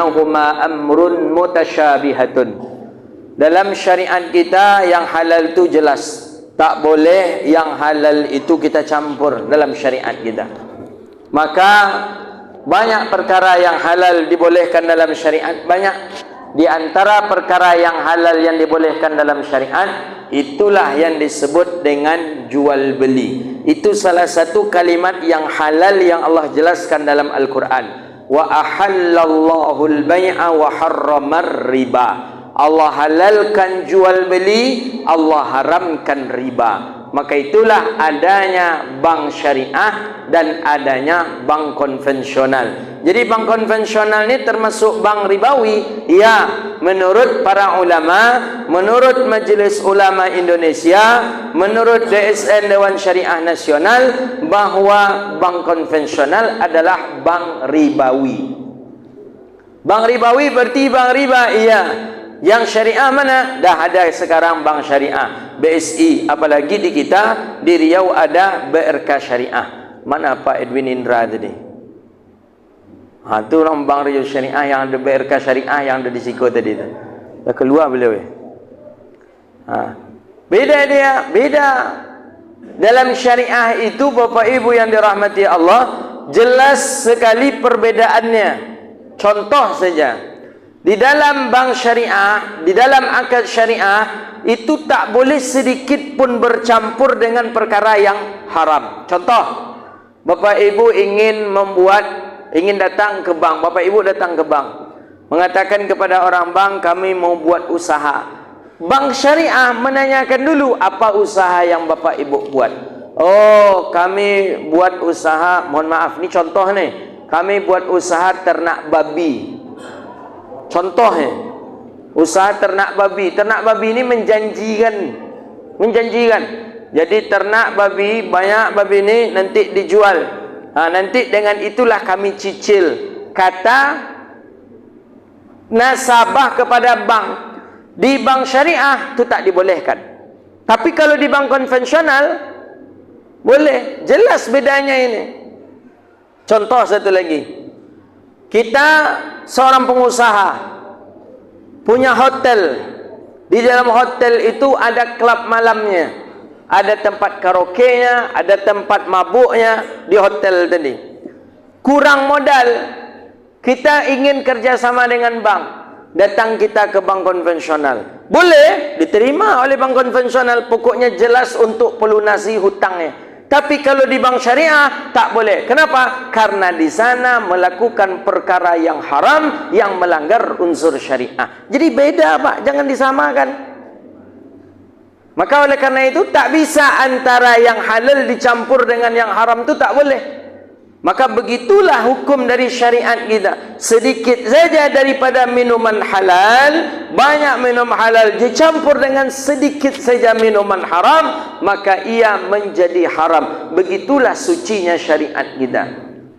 bainahuma amrun mutasyabihatun. Dalam syariat kita yang halal itu jelas. Tak boleh yang halal itu kita campur dalam syariat kita. Maka banyak perkara yang halal dibolehkan dalam syariat. Banyak di antara perkara yang halal yang dibolehkan dalam syariat, itulah yang disebut dengan jual beli. Itu salah satu kalimat yang halal yang Allah jelaskan dalam Al-Quran. Wa ahallallahu al-bay'a wa harramar riba. Allah halalkan jual beli, Allah haramkan riba. Maka itulah adanya bank syariah dan adanya bank konvensional. Jadi bank konvensional ini termasuk bank ribawi. Ya, menurut para ulama, menurut Majelis Ulama Indonesia, menurut DSN Dewan Syariah Nasional, bahwa bank konvensional adalah bank ribawi. Bank ribawi berarti bank riba, iya. Yang syariah mana? Dah ada sekarang bank syariah, BSI. Apalagi di kita, di Riau ada BRK Syariah. Mana Pak Edwin Indra tadi? Itu orang bank Riau Syariah yang ada BRK Syariah yang ada di Siko tadi tu. Dah keluar beliau. Beda dia, beda. Dalam syariah itu Bapak Ibu yang dirahmati Allah, jelas sekali perbedaannya. Contoh saja. Di dalam bank syariah, di dalam akad syariah, itu tak boleh sedikit pun bercampur dengan perkara yang haram. Contoh, Bapak Ibu ingin datang ke bank. Bapak Ibu datang ke bank, mengatakan kepada orang bank, kami mau buat usaha. Bank syariah menanyakan dulu, apa usaha yang Bapak Ibu buat? Oh, kami buat usaha, mohon maaf, ini contoh nih. Kami buat usaha ternak babi. Contohnya, usaha ternak babi. Ternak babi ini menjanjikan. Jadi ternak babi, banyak babi ini nanti dijual. Nanti dengan itulah kami cicil. Kata nasabah kepada bank. Di bank syariah itu tak dibolehkan. Tapi kalau di bank konvensional boleh. Jelas bedanya ini. Contoh satu lagi. Kita seorang pengusaha punya hotel. Di dalam hotel itu ada klub malamnya, ada tempat karaoke-nya, ada tempat mabuknya di hotel tadi. Kurang modal, kita ingin kerjasama dengan bank. Datang kita ke bank konvensional. Boleh diterima oleh bank konvensional, pokoknya jelas untuk pelunasi hutangnya. Tapi kalau di bank syariah tak boleh. Kenapa? Karena di sana melakukan perkara yang haram, yang melanggar unsur syariah. Jadi beda Pak, jangan disamakan. Maka oleh karena itu tak bisa antara yang halal dicampur dengan yang haram, itu tak boleh. Maka begitulah hukum dari syariat kita. Sedikit saja daripada minuman halal, banyak minum halal dicampur dengan sedikit saja minuman haram, maka ia menjadi haram. Begitulah sucinya syariat kita.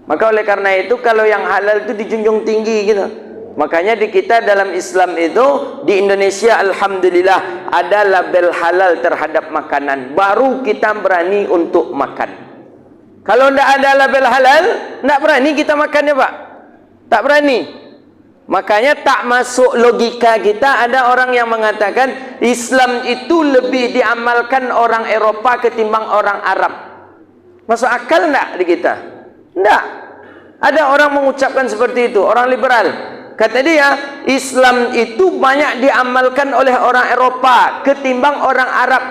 Maka oleh karena itu, kalau yang halal itu dijunjung tinggi gitu. Makanya di kita dalam Islam itu, di Indonesia alhamdulillah ada label halal terhadap makanan. Baru kita berani untuk makan. Kalau tidak ada label halal, tidak berani kita makan ya Pak. Tak berani. Makanya tak masuk logika kita. Ada orang yang mengatakan Islam itu lebih diamalkan orang Eropa ketimbang orang Arab. Masuk akal tidak di kita? Tidak. Ada orang mengucapkan seperti itu, orang liberal. Kata dia, Islam itu banyak diamalkan oleh orang Eropa ketimbang orang Arab.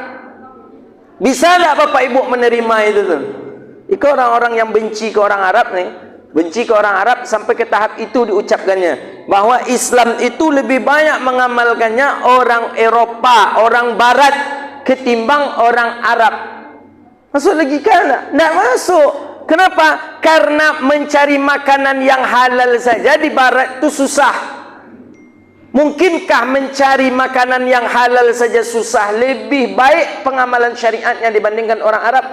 Bisa tidak Bapak Ibu menerima itu tuh? Itu orang-orang yang benci ke orang Arab nih, benci ke orang Arab sampai ke tahap itu diucapkannya, bahwa Islam itu lebih banyak mengamalkannya orang Eropa, orang Barat ketimbang orang Arab. Masuk logika enggak? Enggak masuk. Kenapa? Karena mencari makanan yang halal saja di Barat itu susah. Mungkinkah mencari makanan yang halal saja susah? Lebih baik pengamalan syariatnya dibandingkan orang Arab.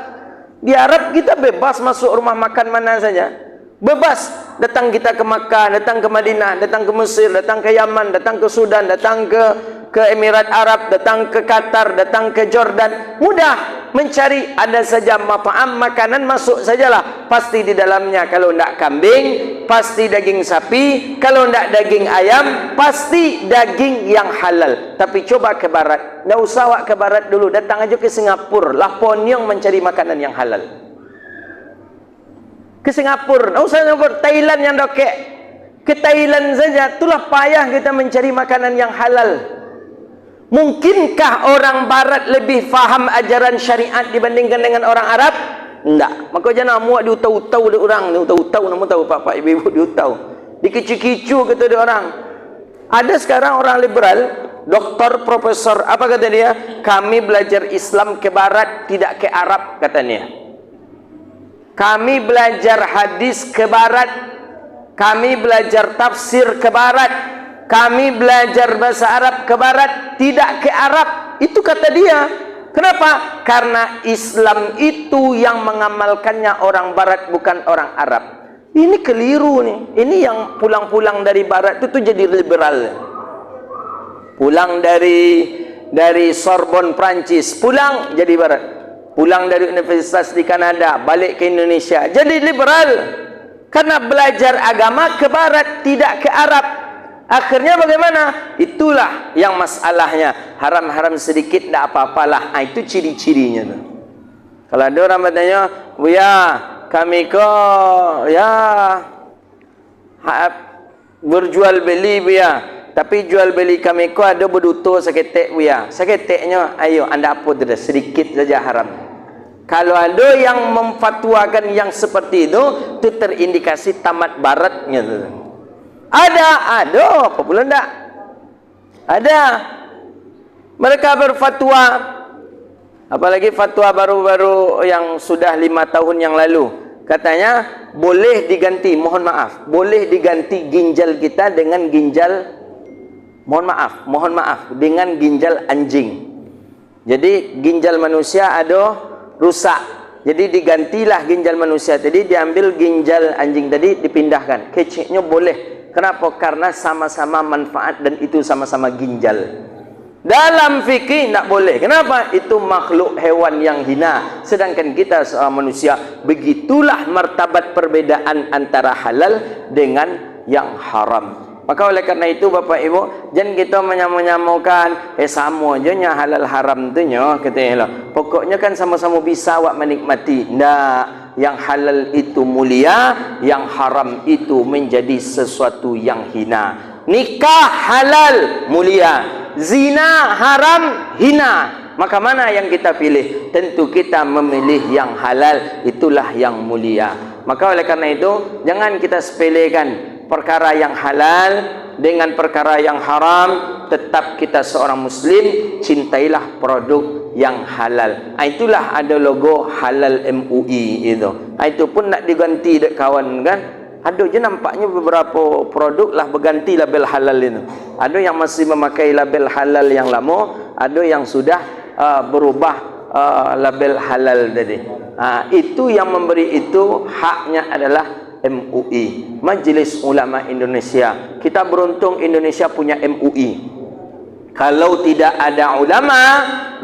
Di Arab kita bebas masuk rumah makan mana saja. Bebas. Datang kita ke Makkah, datang ke Madinah, datang ke Mesir, datang ke Yaman, datang ke Sudan, datang ke Emirat Arab, datang ke Qatar, datang ke Jordan. Mudah mencari, ada saja makanan masuk sajalah. Pasti di dalamnya kalau tidak kambing, pasti daging sapi. Kalau tidak daging ayam, pasti daging yang halal. Tapi coba ke barat. Tidak usah awak ke barat dulu. Datang aja ke Singapura. Laponyong mencari makanan yang halal. Ke Singapura. Tidak usah Singapura. Thailand yang dokek. Ke Thailand saja. Itulah payah kita mencari makanan yang halal. Mungkinkah orang barat lebih faham ajaran syariat dibandingkan dengan orang Arab? Tidak. Maka jangan muak diutau-utau dia orang. Diutau-utau, nama tahu pak-pak ibu-ibu diutau. Dikicu-kicu kata dia orang. Ada sekarang orang liberal, doktor, profesor, apa kata dia? Kami belajar Islam ke barat, tidak ke Arab, katanya. Kami belajar hadis ke barat, kami belajar tafsir ke barat, kami belajar bahasa Arab ke barat, tidak ke Arab. Itu kata dia. Kenapa? Karena Islam itu yang mengamalkannya orang barat, bukan orang Arab. Ini keliru nih. Ini yang pulang-pulang dari barat itu jadi liberal. Pulang dari Sorbonne Prancis, pulang jadi barat. Pulang dari universitas di Kanada, balik ke Indonesia, jadi liberal. Karena belajar agama ke barat, tidak ke Arab. Akhirnya bagaimana? Itulah yang masalahnya. Haram-haram sedikit tidak apa-apalah. Itu ciri-cirinya. Kalau ada orang bertanya, Buya, kami kok ya berjual beli Buya, tapi jual beli kami kok ada berduto seketek Buya. Seketeknya, ayo anda apa tidak? Sedikit saja haram. Kalau ada yang memfatwakan yang seperti itu terindikasi tamat baratnya. Ada, apa pula enggak? Ada. Mereka berfatwa, apalagi fatwa baru-baru yang sudah 5 tahun yang lalu. Katanya, boleh diganti, mohon maaf, boleh diganti ginjal kita dengan ginjal, mohon maaf, dengan ginjal anjing. Jadi, ginjal manusia ada rusak. Jadi, digantilah ginjal manusia tadi, diambil ginjal anjing tadi, dipindahkan. Keciknya boleh. Kenapa? Karena sama-sama manfaat dan itu sama-sama ginjal. Dalam fikih tidak boleh. Kenapa? Itu makhluk hewan yang hina. Sedangkan kita seorang manusia, begitulah martabat perbedaan antara halal dengan yang haram. Maka oleh karena itu Bapak Ibu, jangan kita menyamakan sama aja nya halal haram tu nya katanya. Pokoknya kan sama-sama bisa awak menikmati. Ndak. Yang halal itu mulia, yang haram itu menjadi sesuatu yang hina. Nikah halal mulia, zina haram hina. Maka mana yang kita pilih? Tentu kita memilih yang halal, itulah yang mulia. Maka oleh karena itu, jangan kita sepelekan perkara yang halal dengan perkara yang haram. Tetap kita seorang muslim, cintailah produk yang halal. Itulah ada logo halal MUI itu. Itu pun nak diganti dek kawan kan. Ada je nampaknya beberapa produk lah berganti label halal itu. Ada yang masih memakai label halal yang lama, ada yang sudah berubah label halal tadi. Itu yang memberi itu haknya adalah MUI, Majelis Ulama Indonesia. Kita beruntung Indonesia punya MUI. Kalau tidak ada ulama,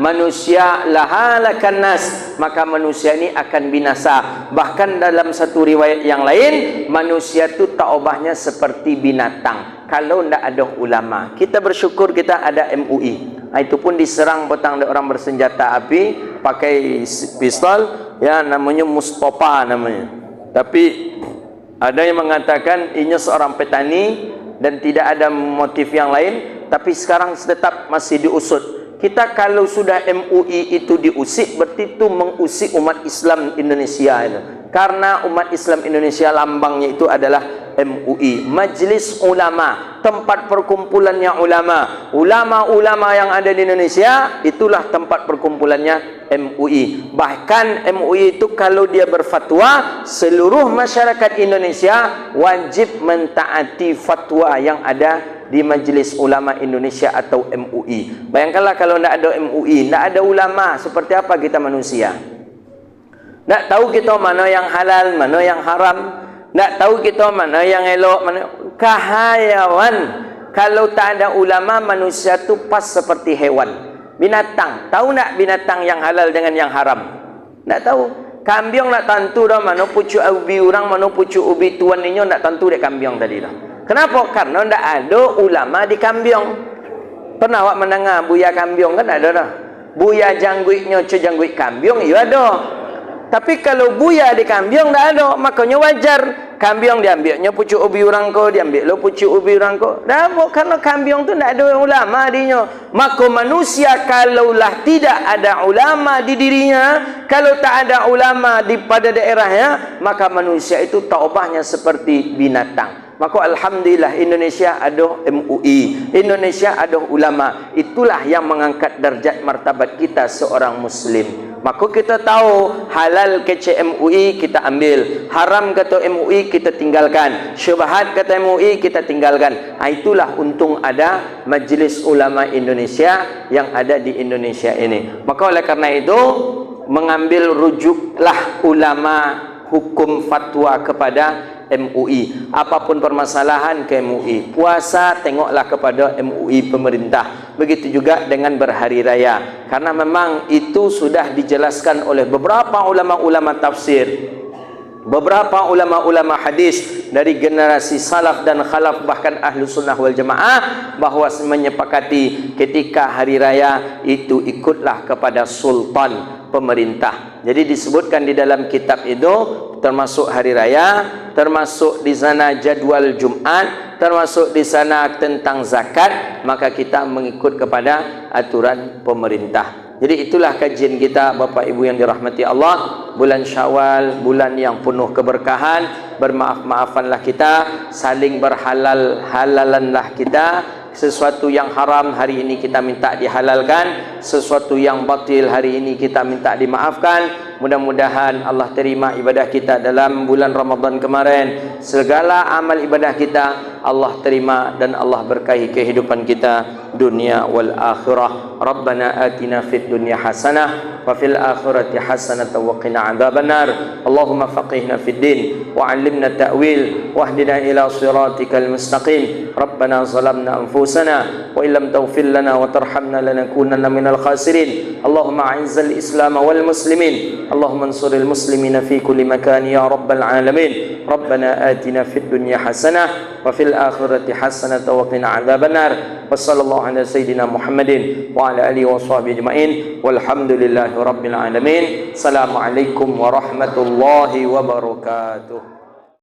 manusia lahalakan nas, maka manusia ini akan binasa. Bahkan dalam satu riwayat yang lain, manusia itu taubahnya seperti binatang kalau tidak ada ulama. Kita bersyukur kita ada MUI. Itu pun diserang petang orang bersenjata api pakai pistol, ya namanya Mustafa namanya. Tapi ada yang mengatakan ini seorang petani dan tidak ada motif yang lain. Tapi sekarang tetap masih diusut. Kita kalau sudah MUI itu diusik, berarti itu mengusik umat Islam Indonesia itu. Karena umat Islam Indonesia lambangnya itu adalah MUI, Majelis Ulama, tempat perkumpulannya ulama. Ulama-ulama yang ada di Indonesia itulah tempat perkumpulannya MUI. Bahkan MUI itu kalau dia berfatwa, seluruh masyarakat Indonesia wajib mentaati fatwa yang ada di Majelis Ulama Indonesia atau MUI. Bayangkanlah kalau tidak ada MUI, tidak ada ulama, seperti apa kita manusia? Tak tahu kita mana yang halal, mana yang haram. Tak tahu kita mana yang elok, mana kehayawan. Kalau tak ada ulama, manusia tu pas seperti hewan, binatang. Tahu tak binatang yang halal dengan yang haram? Tak tahu. Kambiong nak tentu dah mana pucuk ubi orang, mana pucuk ubi tuan ninyo nak tentu dek kambiong tadi dah. Kenapa? Karena ndak ada ulama di kambiong. Pernah awak mendengar buya kambiong kan ada dah. Buya jangguitnya ce jangguit kambiong iya ada. Tapi kalau buya di kambiong ndak ada, makanya wajar kambiong diambilnya pucuk ubi orang ko, diambil lo pucuk ubi orang ko. Dah karena kambiong tu ndak ada ulama dinya. Maka manusia kalaulah tidak ada ulama di dirinya, kalau tak ada ulama di pada daerahnya, maka manusia itu taubahnya seperti binatang. Maka alhamdulillah Indonesia ada MUI, Indonesia ada ulama. Itulah yang mengangkat darjat martabat kita seorang muslim. Maka kita tahu halal kece MUI kita ambil, haram kata MUI kita tinggalkan, syubhat kata MUI kita tinggalkan. Itulah untung ada Majlis Ulama Indonesia yang ada di Indonesia ini. Maka oleh karena itu mengambil rujuklah ulama hukum fatwa kepada MUI. Apapun permasalahan ke MUI. Puasa tengoklah kepada MUI pemerintah. Begitu juga dengan berhari raya. Karena memang itu sudah dijelaskan oleh beberapa ulama-ulama tafsir, beberapa ulama-ulama hadis dari generasi salaf dan khalaf, bahkan ahlu sunnah wal jamaah, bahawa menyepakati ketika hari raya itu ikutlah kepada sultan pemerintah. Jadi disebutkan di dalam kitab itu termasuk hari raya, termasuk di sana jadual Jumat, termasuk di sana tentang zakat, maka kita mengikut kepada aturan pemerintah. Jadi itulah kajian kita Bapak Ibu yang dirahmati Allah. Bulan Syawal, bulan yang penuh keberkahan. Bermaaf-maafanlah kita, saling berhalal-halalanlah kita. Sesuatu yang haram hari ini kita minta dihalalkan, sesuatu yang batil hari ini kita minta dimaafkan. Mudah-mudahan Allah terima ibadah kita dalam bulan Ramadan kemarin. Segala amal ibadah kita Allah terima dan Allah berkahi kehidupan kita dunia wal akhirah. Rabbana atina fid dunya hasanah wa fil akhirati hasanah wa qina adzabannar. Allahumma faqihna fid din wa 'allimna ta'wil wahdina ila siratikal mustaqim. Rabbana zalamna anfusana wa illam taghfir lana wa tarhamna lanakunanna minal khasirin. Allahumma a'izzal islam wal muslimin. Allahumma ansuril muslimina fi kulli makan ya rabbal alamin. Rabbana atina fid dunya hasanah wa fil akhirati hasanah wa qina adzabannar. Wa sallallahu ala sayyidina Muhammadin wa ala alihi wa sahbihi ajma'in. Walhamdulillahi rabbil alamin. Assalamualaikum warahmatullahi wabarakatuh.